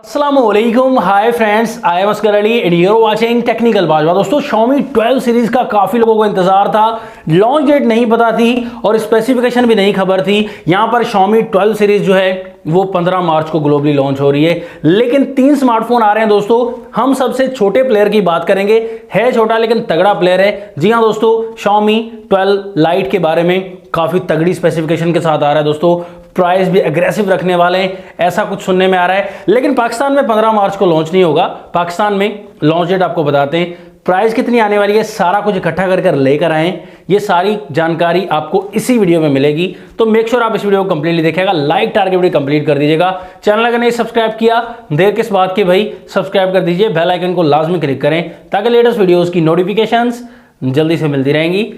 अस्सलामुअलैकुम, hi friends, I am Askar Ali and you are watching technical Bajwa. दोस्तों, Xiaomi 12 series का काफ़ी लोगों को इंतजार था, लॉन्च डेट नहीं पता थी और स्पेसिफिकेशन भी नहीं खबर थी। यहाँ पर Xiaomi 12 सीरीज जो है वो 15 मार्च को ग्लोबली लॉन्च हो रही है, लेकिन 3 स्मार्टफोन आ रहे हैं। दोस्तों, हम सबसे छोटे प्लेयर की बात करेंगे, है छोटा लेकिन तगड़ा प्लेयर है। जी हाँ दोस्तों, Xiaomi 12 Lite के बारे में काफ़ी तगड़ी स्पेसिफिकेशन के साथ आ रहा है। दोस्तों, प्राइस भी एग्रेसिव रखने वाले हैं, ऐसा कुछ सुनने में आ रहा है। लेकिन पाकिस्तान में 15 मार्च को लॉन्च नहीं होगा। पाकिस्तान में लॉन्च डेट आपको बताते हैं, प्राइस कितनी आने वाली है, सारा कुछ इकट्ठा कर लेकर आए। ये सारी जानकारी आपको इसी वीडियो में मिलेगी, तो मेक श्योर आप इस वीडियो को कंप्लीटली देखिएगा। लाइक टारगेट वीडियो कंप्लीट कर दीजिएगा। चैनल अगर नहीं सब्सक्राइब किया, देर किस बात की भाई, सब्सक्राइब कर दीजिए। बेल आइकन को लाजमी क्लिक करें ताकि लेटेस्ट वीडियोस की नोटिफिकेशंस जल्दी से मिलती रहेंगी।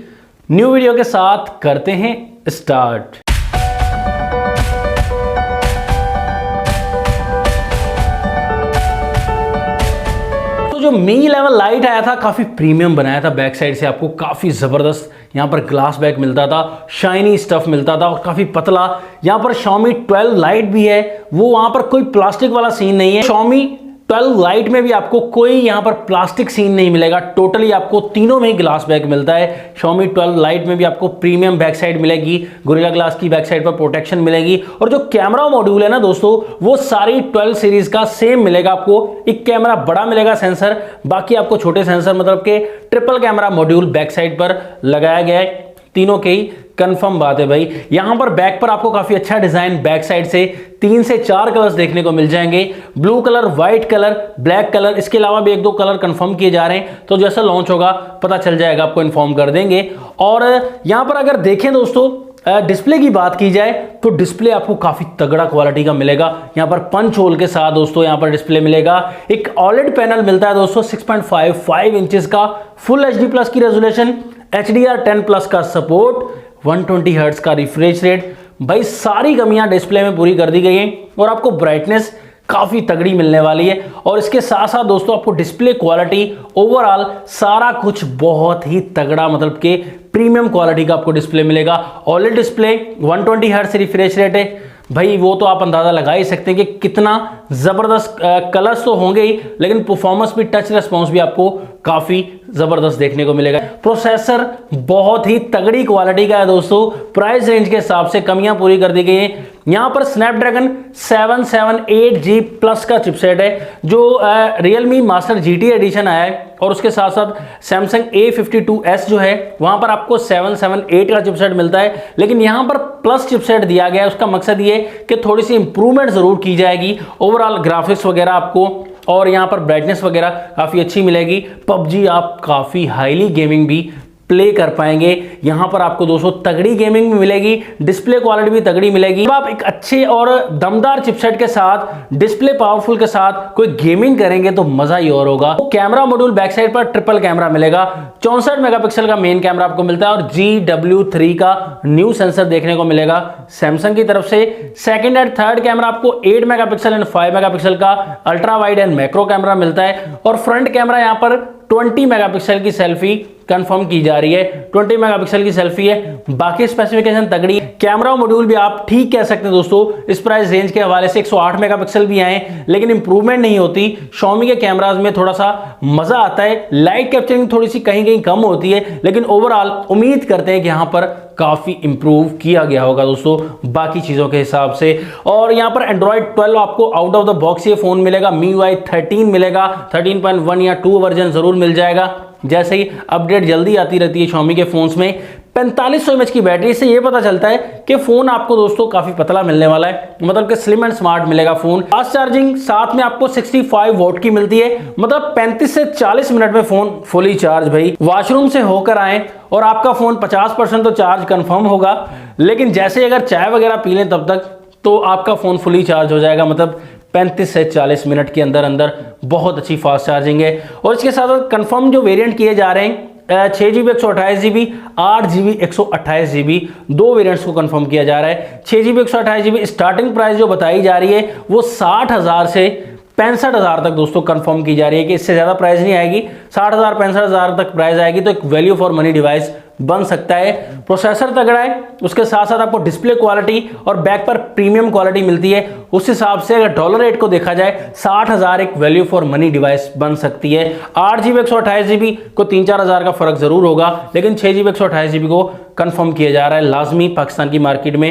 न्यू वीडियो के साथ करते हैं स्टार्ट। जो Mi 11 Lite आया था, काफी प्रीमियम बनाया था। बैक साइड से आपको काफी जबरदस्त यहां पर ग्लास बैक मिलता था, शाइनी स्टफ मिलता था और काफी पतला। यहां पर Xiaomi 12 Lite भी है, वो वहां पर कोई प्लास्टिक वाला सीन नहीं है। Xiaomi 12 Lite में भी आपको कोई यहां पर प्लास्टिक सीन नहीं मिलेगा, टोटली आपको तीनों में ही ग्लास बैक मिलता है। Xiaomi 12 Lite में भी आपको प्रीमियम बैक साइड मिलेगी, गोरिल्ला ग्लास की बैक साइड पर प्रोटेक्शन मिलेगी। और जो कैमरा मॉड्यूल है ना दोस्तों, वो सारी 12 सीरीज का सेम मिलेगा आपको। एक कैमरा बड़ा मिलेगा सेंसर, बाकी आपको छोटे सेंसर मतलब के triple camera module back side पर लगाया गया है। तीनों के ही कंफर्म बात है भाई। यहां पर बैक पर आपको काफी अच्छा डिजाइन बैक साइड से 3 से 4 कलर्स देखने को मिल जाएंगे, blue colour, white colour, black colour. इसके अलावा भी 1-2 कलर कंफर्म किए जा रहे हैं, तो जैसा लॉन्च होगा पता चल जाएगा, आपको इन्फॉर्म कर देंगे। और यहां पर अगर देखें दोस्तों, डिस्प्ले की बात की जाए तो डिस्प्ले आपको काफी तगड़ा क्वालिटी का मिलेगा। यहां पर पंच होल के साथ दोस्तों यहां पर डिस्प्ले मिलेगा। एक OLED पैनल मिलता है दोस्तों, 6.55 इंचेस का, फुल HD प्लस की रेजोल्यूशन, HDR10 प्लस का सपोर्ट, 120 हर्ट्ज का रिफ्रेश रेट। भाई सारी कमियां डिस्प्ले में पूरी कर दी गई हैं और आपको ब्राइटनेस काफी तगड़ी मिलने वाली है। और इसके साथ साथ दोस्तों आपको डिस्प्ले क्वालिटी ओवरऑल सारा कुछ बहुत ही तगड़ा, मतलब के प्रीमियम क्वालिटी का आपको डिस्प्ले मिलेगा। OLED display, 120 hertz refresh rate है भाई, वो तो आप अंदाजा लगा ही सकते हैं कि कितना जबरदस्त। कलर्स तो होंगे ही, लेकिन परफॉर्मेंस भी, टच रिस्पॉन्स भी आपको काफी जबरदस्त देखने को मिलेगा। प्रोसेसर बहुत ही तगड़ी क्वालिटी का है दोस्तों, प्राइस रेंज के हिसाब से कमियां पूरी कर दी गई हैं। यहां पर स्नैपड्रैगन 778G प्लस का चिपसेट है, जो Realme मास्टर GT एडिशन आया है। और उसके साथ साथ Samsung A52s जो है, वहां पर आपको 778 का चिपसेट मिलता है, लेकिन यहां पर प्लस चिपसेट दिया गया है। उसका मकसद ये कि थोड़ी सी इंप्रूवमेंट जरूर की जाएगी, ओवरऑल ग्राफिक्स वगैरह आपको, और यहां पर ब्राइटनेस वगैरह काफी अच्छी मिलेगी। PUBG आप काफी हाईली गेमिंग भी प्ले कर पाएंगे। यहां पर आपको दोस्तों तगड़ी गेमिंग भी मिलेगी, डिस्प्ले क्वालिटी भी तगड़ी मिलेगी। जब आप एक अच्छे और दमदार चिपसेट के साथ, डिस्प्ले पावरफुल के साथ कोई गेमिंग करेंगे तो मजा ही और होगा। कैमरा मॉड्यूल बैक साइड पर ट्रिपल कैमरा मिलेगा, 64 मेगापिक्सल का मेन कैमरा आपको मिलता है और GW3 का न्यू सेंसर देखने को मिलेगा सैमसंग की तरफ से। सेकंड एंड थर्ड कैमरा आपको 8 मेगापिक्सल एंड 5 मेगापिक्सल का ultra wide and macro camera मिलता है। और फ्रंट कैमरा यहां पर 20 मेगापिक्सल की सेल्फी कंफर्म की जा रही है, 20 मेगापिक्सल की सेल्फी है। बाकी स्पेसिफिकेशन तगड़ी। कैमरा मॉड्यूल भी आप ठीक कह सकते हैं दोस्तों, इस प्राइस रेंज के हवाले से 108 मेगापिक्सल भी आए, लेकिन इंप्रूवमेंट नहीं होती। Xiaomi के कैमराज में थोड़ा सा मजा आता है, लाइट कैप्चरिंग थोड़ी सी कहीं कहीं कम होती है, लेकिन ओवरऑल उम्मीद करते हैं कि यहां पर काफी इंप्रूव किया गया होगा दोस्तों बाकी चीजों के हिसाब से। और यहां पर Android 12 आपको आउट ऑफ द बॉक्स ये फोन मिलेगा, MIUI 13 मिलेगा, 13.1 या 2 वर्जन जरूर मिल जाएगा। जैसे ही अपडेट जल्दी आती रहती है Xiaomi के फोन्स में। 4500 mAh की बैटरी से ये पता चलता है कि फोन आपको दोस्तों काफी पतला मिलने वाला है, मतलब कि स्लिम एंड स्मार्ट मिलेगा फोन। फास्ट चार्जिंग साथ में आपको 65 वॉट की मिलती है, मतलब 35 से 40 मिनट में फोन फुली चार्ज। भाई वॉशरूम से होकर आए और आपका फोन 50% तो चार्ज कंफर्म होगा, लेकिन जैसे अगर चाय वगैरह पी लें तब तक तो आपका फोन फुली चार्ज हो जाएगा, मतलब 35 से 40 मिनट के अंदर अंदर। बहुत अच्छी फास्ट चार्जिंग है। और इसके साथ कंफर्म जो वेरिएंट किए जा रहे हैं, 6GB 128GB, 8GB 128GB, 2 variants को कंफर्म किया जा रहा है। 6GB 128GB स्टार्टिंग प्राइस जो बताई जा रही है वो 60,000 से 65,000 तक दोस्तों कंफर्म की जा रही है कि इससे ज्यादा प्राइस नहीं आएगी। 60,000 65,000 तक प्राइस आएगी, तो एक वैल्यू फॉर मनी डिवाइस बन सकता है। प्रोसेसर तगड़ा है, उसके साथ साथ आपको डिस्प्ले क्वालिटी और बैक पर प्रीमियम क्वालिटी मिलती है। उस हिसाब से अगर डॉलर रेट को देखा जाए 60,000 एक वैल्यू फॉर मनी डिवाइस बन सकती है। 8GB 128GB को 3-4 हज़ार का फर्क जरूर होगा, लेकिन 6GB 128GB को कंफर्म किया जा रहा है लाजमी पाकिस्तान की मार्केट में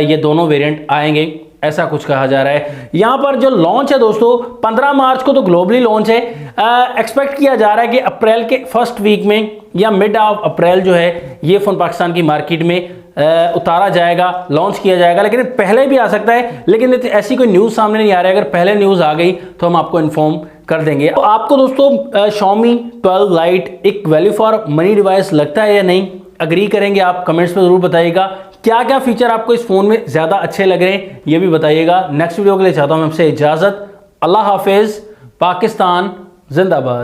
ये दोनों वेरिएंट आएंगे, ऐसा कुछ कहा जा रहा है। यहां पर जो लॉन्च है दोस्तों 15 मार्च को तो ग्लोबली लॉन्च है। एक्सपेक्ट किया जा रहा है कि अप्रैल के फर्स्ट वीक में या मिड ऑफ अप्रैल जो है ये फोन पाकिस्तान की मार्केट में उतारा जाएगा, लॉन्च किया जाएगा, लेकिन पहले भी आ सकता है। लेकिन ऐसी कोई न्यूज़ सामने नहीं आ रही है। अगर पहले न्यूज़ आ गई तो हम आपको इन्फॉर्म कर देंगे। तो आपको दोस्तों Xiaomi 12 Lite एक वैल्यू फॉर मनी डिवाइस लगता है या नहीं, अग्री करेंगे आप, कमेंट्स में जरूर बताइएगा। क्या क्या फीचर आपको इस फोन में ज्यादा अच्छे लग रहे हैं ये भी बताइएगा। नेक्स्ट वीडियो के लिए चाहता हूं मैं आपसे इजाजत। अल्लाह हाफिज, पाकिस्तान जिंदाबाद।